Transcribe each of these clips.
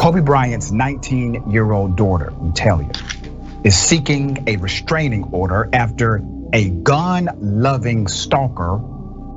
Kobe Bryant's 19-year-old daughter, Natalia, is seeking a restraining order after a gun-loving stalker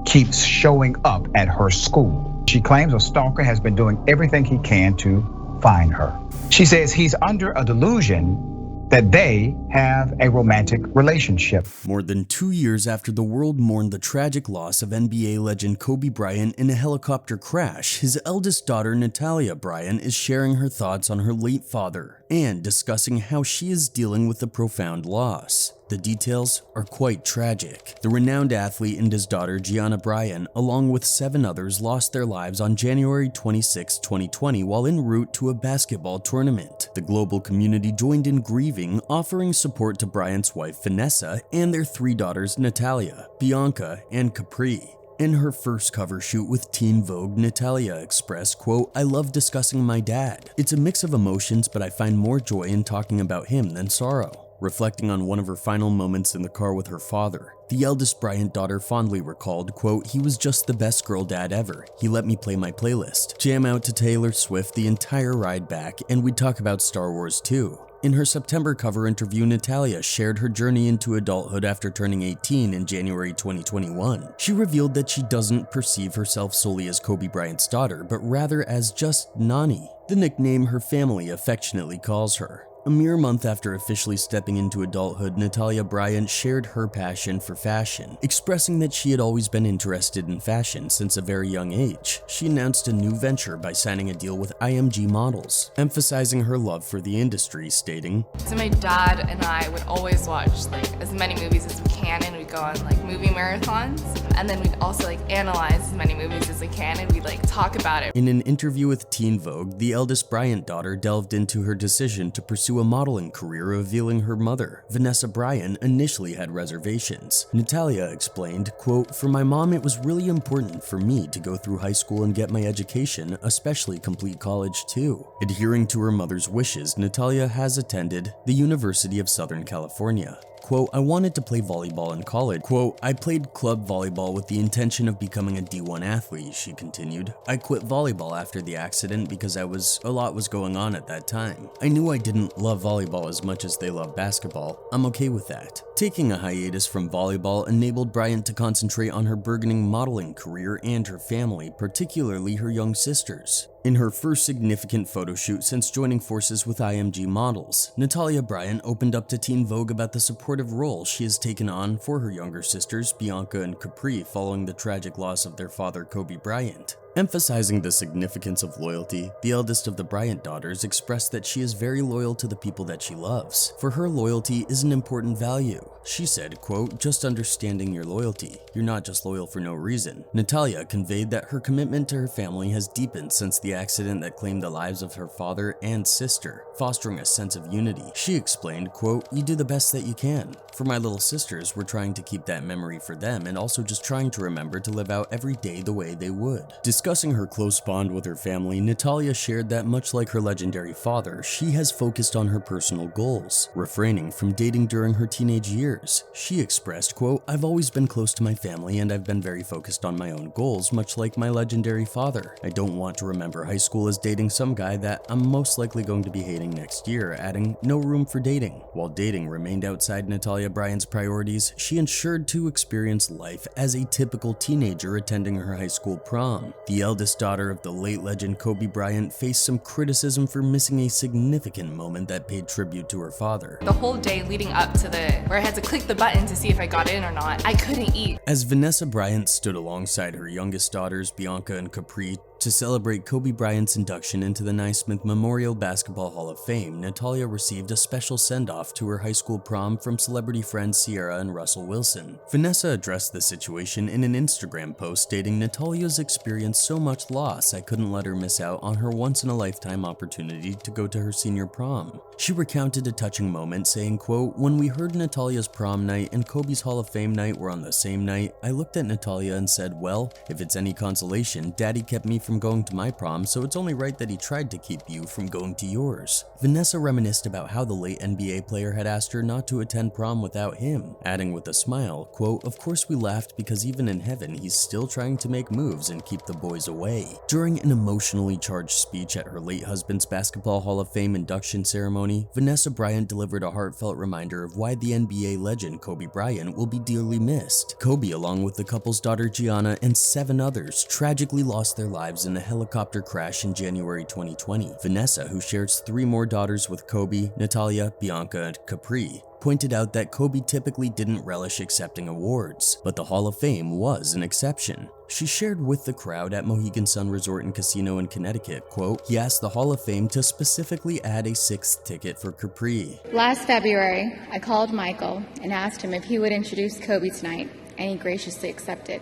keeps showing up at her school. She claims a stalker has been doing everything he can to find her. She says he's under a delusion that they have a romantic relationship. More than 2 years after the world mourned the tragic loss of NBA legend Kobe Bryant in a helicopter crash, his eldest daughter, Natalia Bryant, is sharing her thoughts on her late father and discussing how she is dealing with the profound loss. The details are quite tragic. The renowned athlete and his daughter Gianna Bryant, along with 7 others, lost their lives on January 26, 2020 while en route to a basketball tournament. The global community joined in grieving, offering support to Bryant's wife Vanessa and their 3 daughters Natalia, Bianca, and Capri. In her first cover shoot with Teen Vogue, Natalia expressed, quote, "I love discussing my dad. It's a mix of emotions, but I find more joy in talking about him than sorrow." Reflecting on one of her final moments in the car with her father, the eldest Bryant daughter fondly recalled, quote, "He was just the best girl dad ever. He let me play my playlist, jam out to Taylor Swift the entire ride back, and we'd talk about Star Wars too." In her September cover interview, Natalia shared her journey into adulthood after turning 18 in January 2021. She revealed that she doesn't perceive herself solely as Kobe Bryant's daughter, but rather as just Nani, the nickname her family affectionately calls her. A mere month after officially stepping into adulthood, Natalia Bryant shared her passion for fashion, expressing that she had always been interested in fashion since a very young age. She announced a new venture by signing a deal with IMG Models, emphasizing her love for the industry, stating, "So my dad and I would always watch as many movies as we can, and we'd go on movie marathons, and then we'd also analyze as many movies as we can, and we'd talk about it." In an interview with Teen Vogue, the eldest Bryant daughter delved into her decision to pursue a modeling career, revealing her mother, Vanessa Bryant, initially had reservations. Natalia explained, quote, "For my mom, it was really important for me to go through high school and get my education, especially complete college too." Adhering to her mother's wishes, Natalia has attended the University of Southern California. Quote, "I wanted to play volleyball in college." Quote, "I played club volleyball with the intention of becoming a D1 athlete," she continued. "I quit volleyball after the accident because a lot was going on at that time. I knew I didn't love volleyball as much as they love basketball. I'm okay with that." Taking a hiatus from volleyball enabled Bryant to concentrate on her burgeoning modeling career and her family, particularly her young sisters. In her first significant photo shoot since joining forces with IMG Models, Natalia Bryant opened up to Teen Vogue about the supportive role she has taken on for her younger sisters, Bianca and Capri, following the tragic loss of their father, Kobe Bryant. Emphasizing the significance of loyalty, the eldest of the Bryant daughters expressed that she is very loyal to the people that she loves. For her, loyalty is an important value. She said, quote, "Just understanding your loyalty. You're not just loyal for no reason." Natalia conveyed that her commitment to her family has deepened since the accident that claimed the lives of her father and sister, fostering a sense of unity. She explained, quote, "You do the best that you can. For my little sisters, we're trying to keep that memory for them and also just trying to remember to live out every day the way they would." Discussing her close bond with her family, Natalia shared that much like her legendary father, she has focused on her personal goals, refraining from dating during her teenage years. She expressed, quote, "I've always been close to my family and I've been very focused on my own goals, much like my legendary father. I don't want to remember high school as dating some guy that I'm most likely going to be hating next year," adding, "No room for dating." While dating remained outside Natalia Bryant's priorities, she ensured to experience life as a typical teenager attending her high school prom. The eldest daughter of the late legend Kobe Bryant faced some criticism for missing a significant moment that paid tribute to her father. The whole day leading up to where I had to click the button to see if I got in or not, I couldn't eat. As Vanessa Bryant stood alongside her youngest daughters, Bianca and Capri, to celebrate Kobe Bryant's induction into the Naismith Memorial Basketball Hall of Fame, Natalia received a special send-off to her high school prom from celebrity friends Sierra and Russell Wilson. Vanessa addressed the situation in an Instagram post stating, "Natalia's experienced so much loss, I couldn't let her miss out on her once-in-a-lifetime opportunity to go to her senior prom." She recounted a touching moment saying, quote, "When we heard Natalia's prom night and Kobe's Hall of Fame night were on the same night, I looked at Natalia and said, well, if it's any consolation, Daddy kept me for from going to my prom, so it's only right that he tried to keep you from going to yours. Vanessa reminisced about how the late NBA player had asked her not to attend prom without him, adding with a smile, quote, "Of course we laughed because even in heaven he's still trying to make moves and keep the boys away." During an emotionally charged speech at her late husband's Basketball Hall of Fame induction ceremony, Vanessa Bryant delivered a heartfelt reminder of why the NBA legend Kobe Bryant will be dearly missed. Kobe, along with the couple's daughter Gianna and 7 others, tragically lost their lives in a helicopter crash in January 2020. Vanessa, who shares 3 more daughters with Kobe, Natalia, Bianca, and Capri, pointed out that Kobe typically didn't relish accepting awards, but the Hall of Fame was an exception. She shared with the crowd at Mohegan Sun Resort and Casino in Connecticut, quote, "He asked the Hall of Fame to specifically add a 6th ticket for Capri. Last February, I called Michael and asked him if he would introduce Kobe tonight, and he graciously accepted.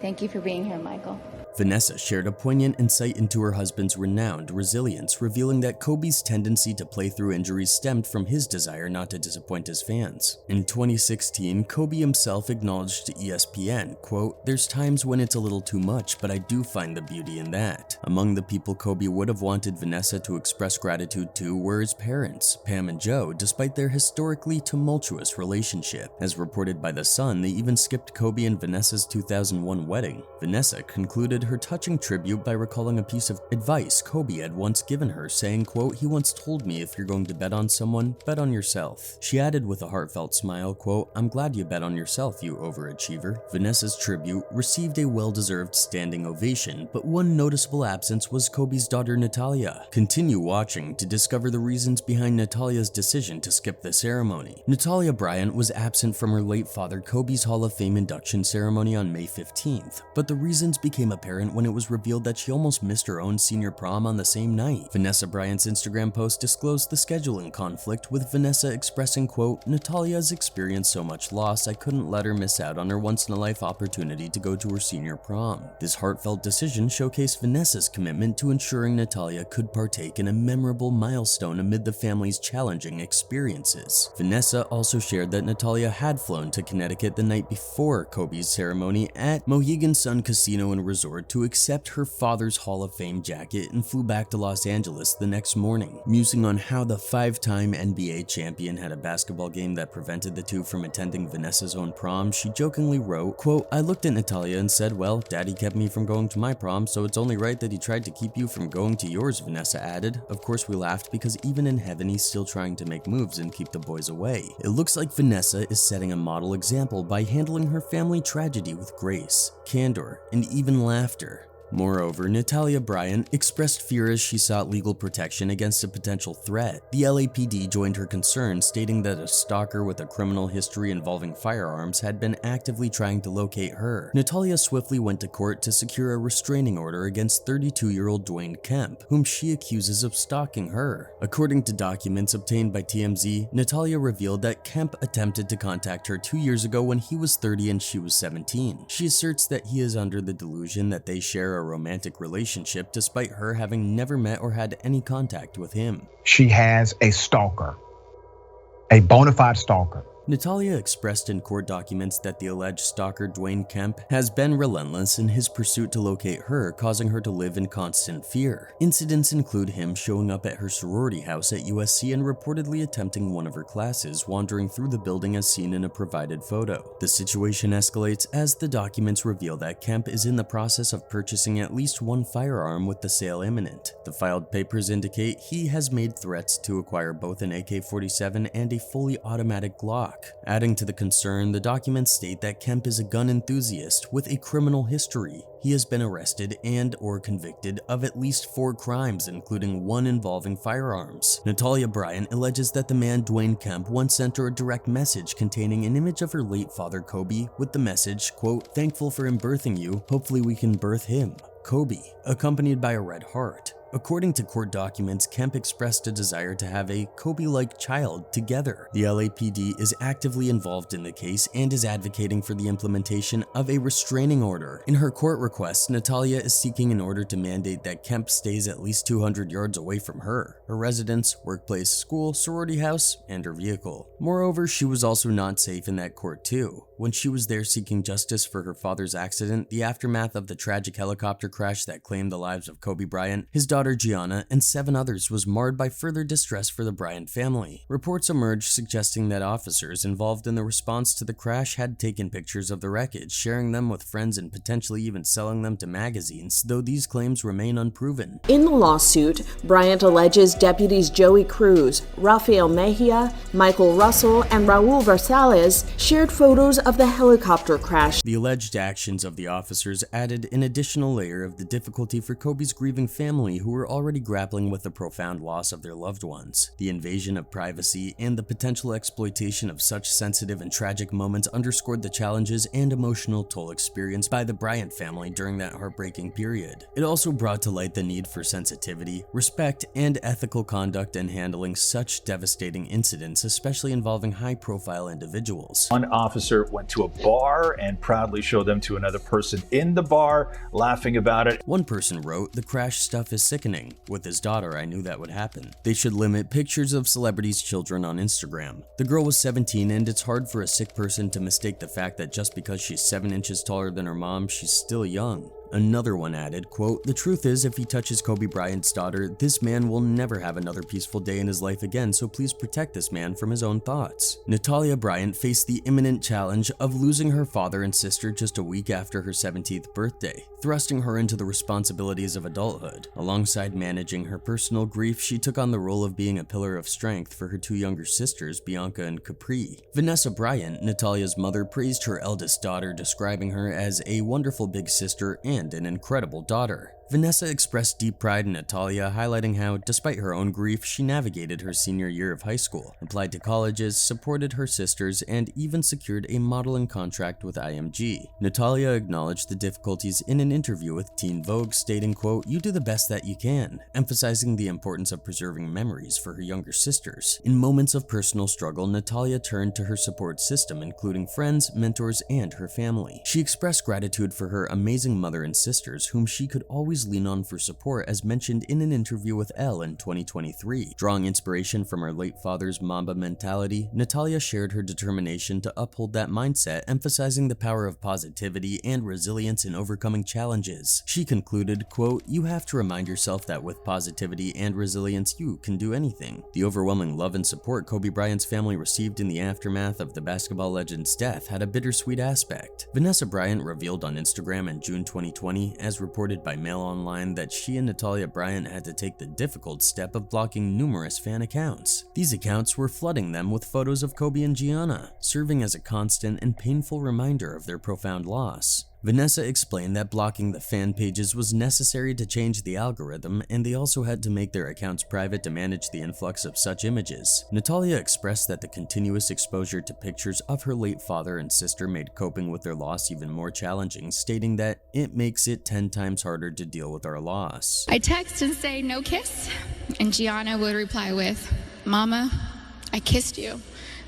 Thank you for being here, Michael." Vanessa shared a poignant insight into her husband's renowned resilience, revealing that Kobe's tendency to play through injuries stemmed from his desire not to disappoint his fans. In 2016, Kobe himself acknowledged to ESPN, quote, "There's times when it's a little too much, but I do find the beauty in that." Among the people Kobe would have wanted Vanessa to express gratitude to were his parents, Pam and Joe, despite their historically tumultuous relationship. As reported by The Sun, they even skipped Kobe and Vanessa's 2001 wedding. Vanessa concluded her touching tribute by recalling a piece of advice Kobe had once given her, saying, quote, "He once told me if you're going to bet on someone, bet on yourself." She added with a heartfelt smile, quote, "I'm glad you bet on yourself, you overachiever." Vanessa's tribute received a well-deserved standing ovation, but one noticeable absence was Kobe's daughter Natalia. Continue watching to discover the reasons behind Natalia's decision to skip the ceremony. Natalia Bryant was absent from her late father Kobe's Hall of Fame induction ceremony on May 15th, but the reasons became apparent when it was revealed that she almost missed her own senior prom on the same night. Vanessa Bryant's Instagram post disclosed the scheduling conflict, with Vanessa expressing, quote, "Natalia's experienced so much loss, I couldn't let her miss out on her once-in-a-life opportunity to go to her senior prom." This heartfelt decision showcased Vanessa's commitment to ensuring Natalia could partake in a memorable milestone amid the family's challenging experiences. Vanessa also shared that Natalia had flown to Connecticut the night before Kobe's ceremony at Mohegan Sun Casino and Resort to accept her father's Hall of Fame jacket and flew back to Los Angeles the next morning. Musing on how the 5-time NBA champion had a basketball game that prevented the two from attending Vanessa's own prom, she jokingly wrote, quote, "I looked at Natalia and said, well, Daddy kept me from going to my prom, so it's only right that he tried to keep you from going to yours," Vanessa added. "Of course we laughed because even in heaven he's still trying to make moves and keep the boys away." It looks like Vanessa is setting a model example by handling her family tragedy with grace, candor, and even laughter. Moreover, Natalia Bryant expressed fear as she sought legal protection against a potential threat. The LAPD joined her concerns, stating that a stalker with a criminal history involving firearms had been actively trying to locate her. Natalia swiftly went to court to secure a restraining order against 32-year-old Dwayne Kemp, whom she accuses of stalking her. According to documents obtained by TMZ, Natalia revealed that Kemp attempted to contact her 2 years ago when he was 30 and she was 17. She asserts that he is under the delusion that they share a romantic relationship despite her having never met or had any contact with him. She has a stalker, a bona fide stalker. Natalia expressed in court documents that the alleged stalker Dwayne Kemp has been relentless in his pursuit to locate her, causing her to live in constant fear. Incidents include him showing up at her sorority house at USC and reportedly attempting one of her classes, wandering through the building as seen in a provided photo. The situation escalates as the documents reveal that Kemp is in the process of purchasing at least one firearm with the sale imminent. The filed papers indicate he has made threats to acquire both an AK-47 and a fully automatic Glock. Adding to the concern, the documents state that Kemp is a gun enthusiast with a criminal history. He has been arrested and/or convicted of at least 4 crimes, including one involving firearms. Natalia Bryant alleges that the man Dwayne Kemp once sent her a direct message containing an image of her late father Kobe with the message, quote, "Thankful for him birthing you, hopefully we can birth him, Kobe," accompanied by a red heart. According to court documents, Kemp expressed a desire to have a Kobe-like child together. The LAPD is actively involved in the case and is advocating for the implementation of a restraining order. In her court request, Natalia is seeking an order to mandate that Kemp stays at least 200 yards away from her residence, workplace, school, sorority house, and her vehicle. Moreover, she was also not safe in that court too. When she was there seeking justice for her father's accident, the aftermath of the tragic helicopter crash that claimed the lives of Kobe Bryant, his daughter Gianna, and 7 others was marred by further distress for the Bryant family. Reports emerged suggesting that officers involved in the response to the crash had taken pictures of the wreckage, sharing them with friends and potentially even selling them to magazines, though these claims remain unproven. In the lawsuit, Bryant alleges deputies Joey Cruz, Rafael Mejia, Michael Russell, and Raul Versales shared photos of the helicopter crash. The alleged actions of the officers added an additional layer of the difficulty for Kobe's grieving family, who were already grappling with the profound loss of their loved ones. The invasion of privacy and the potential exploitation of such sensitive and tragic moments underscored the challenges and emotional toll experienced by the Bryant family during that heartbreaking period. It also brought to light the need for sensitivity, respect, and ethical conduct in handling such devastating incidents, especially involving high-profile individuals. One officer went to a bar and proudly showed them to another person in the bar, laughing about it. One person wrote, "The crash stuff is sickening. With his daughter, I knew that would happen. They should limit pictures of celebrities' children on Instagram. The girl was 17 and it's hard for a sick person to mistake the fact that just because she's 7 inches taller than her mom, she's still young." Another one added, quote, "The truth is, if he touches Kobe Bryant's daughter, this man will never have another peaceful day in his life again, so please protect this man from his own thoughts." Natalia Bryant faced the imminent challenge of losing her father and sister just a week after her 17th birthday, thrusting her into the responsibilities of adulthood. Alongside managing her personal grief, she took on the role of being a pillar of strength for her 2 younger sisters, Bianca and Capri. Vanessa Bryant, Natalia's mother, praised her eldest daughter, describing her as a wonderful big sister and an incredible daughter. Vanessa expressed deep pride in Natalia, highlighting how, despite her own grief, she navigated her senior year of high school, applied to colleges, supported her sisters, and even secured a modeling contract with IMG. Natalia acknowledged the difficulties in an interview with Teen Vogue, stating, quote, "You do the best that you can," emphasizing the importance of preserving memories for her younger sisters. In moments of personal struggle, Natalia turned to her support system, including friends, mentors, and her family. She expressed gratitude for her amazing mother and sisters, whom she could always lean on for support, as mentioned in an interview with Elle in 2023. Drawing inspiration from her late father's Mamba mentality, Natalia shared her determination to uphold that mindset, emphasizing the power of positivity and resilience in overcoming challenges. She concluded, quote, "You have to remind yourself that with positivity and resilience, you can do anything." The overwhelming love and support Kobe Bryant's family received in the aftermath of the basketball legend's death had a bittersweet aspect. Vanessa Bryant revealed on Instagram in June 2020, as reported by Mail Online, that she and Natalia Bryant had to take the difficult step of blocking numerous fan accounts. These accounts were flooding them with photos of Kobe and Gianna, serving as a constant and painful reminder of their profound loss. Vanessa explained that blocking the fan pages was necessary to change the algorithm, and they also had to make their accounts private to manage the influx of such images. Natalia expressed that the continuous exposure to pictures of her late father and sister made coping with their loss even more challenging, stating that it makes it 10 times harder to deal with our loss. I text and say no kiss, and Gianna would reply with, "Mama, I kissed you,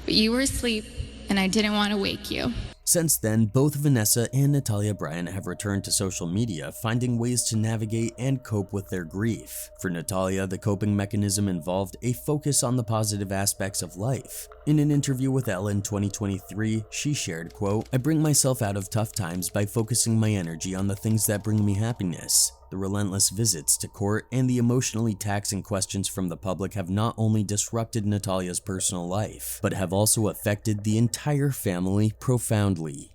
but you were asleep and I didn't want to wake you." Since then, both Vanessa and Natalia Bryant have returned to social media, finding ways to navigate and cope with their grief. For Natalia, the coping mechanism involved a focus on the positive aspects of life. In an interview with Elle in 2023, she shared, quote, "I bring myself out of tough times by focusing my energy on the things that bring me happiness. The relentless visits to court and the emotionally taxing questions from the public have not only disrupted Natalia's personal life, but have also affected the entire family profoundly."